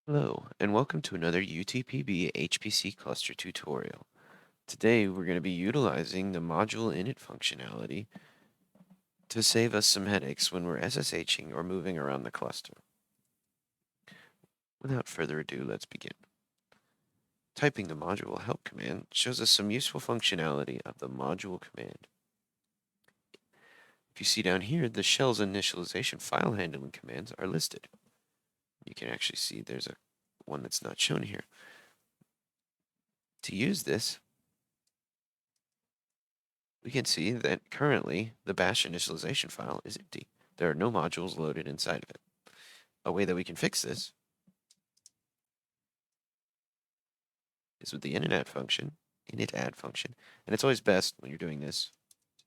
Hello, and welcome to another UTPB HPC Cluster tutorial. Today, we're going to be utilizing the Module Init functionality to save us some headaches when we're SSHing or moving around the cluster. Without further ado, let's begin. Typing the module help command shows us some useful functionality of the module command. If you see down here, the shell's initialization file handling commands are listed. You can actually see there's one that's not shown here. To use this, we can see that currently the bash initialization file is empty. There are no modules loaded inside of it. A way that we can fix this is with the initadd function, and it's always best when you're doing this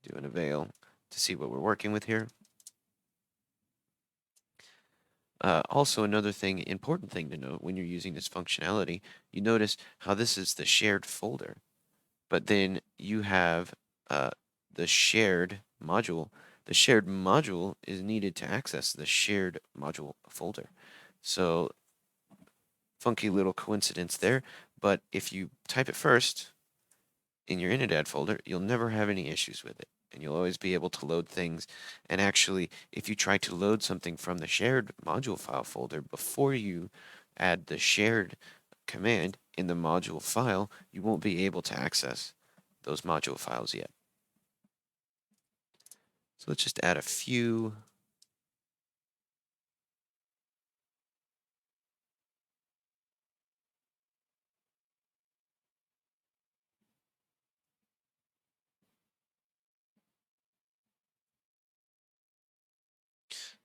to do an avail to see what we're working with here. Also, another important thing to note when you're using this functionality, you notice how this is the shared folder, but then you have the shared module. The shared module is needed to access the shared module folder. So, funky little coincidence there, but if you type it first in your iniadd folder, you'll never have any issues with it. And you'll always be able to load things. And actually, if you try to load something from the shared module file folder before you add the shared command in the module file, you won't be able to access those module files yet. So let's just add a few.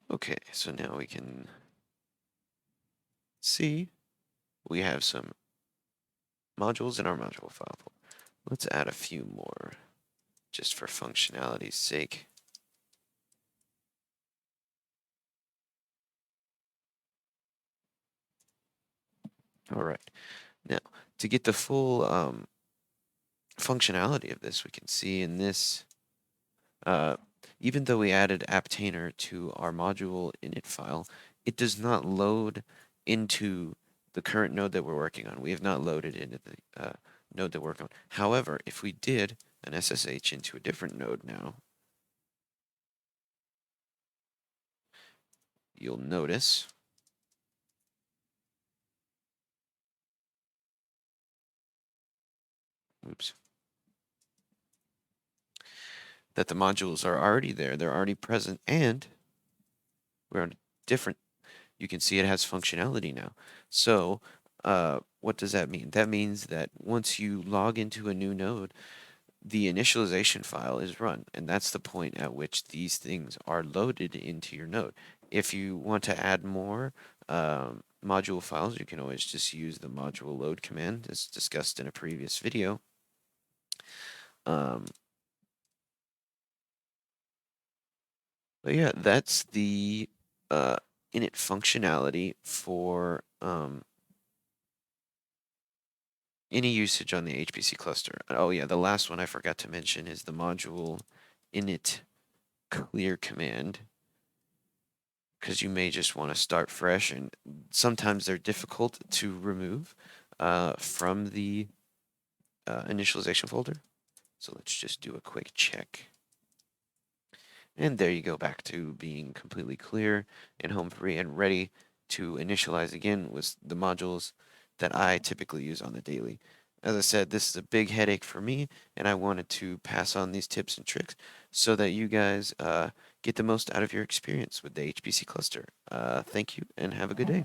Okay, so now we can see we have some modules in our module file folder. Let's add a few more just for functionality's sake. All right, now to get the full functionality of this, we can see in this, even though we added apptainer to our module init file, it does not load into the current node that we're working on. We have not loaded into the node that we're working on. However, if we did an SSH into a different node now, you'll notice that the modules are already there, they're already present, and we're on a different, you can see it has functionality now. So what does that mean? That means that once you log into a new node, the initialization file is run, and that's the point at which these things are loaded into your node. If you want to add more module files, you can always just use the module load command as discussed in a previous video. But yeah, that's the init functionality for any usage on the HPC cluster. Oh yeah, the last one I forgot to mention is the module initclear command, because you may just want to start fresh, and sometimes they're difficult to remove from the initialization folder. So let's just do a quick check. And there you go, back to being completely clear and home free and ready to initialize again with the modules that I typically use on the daily. As I said, this is a big headache for me, and I wanted to pass on these tips and tricks so that you guys get the most out of your experience with the HPC cluster. Thank you, and have a good day.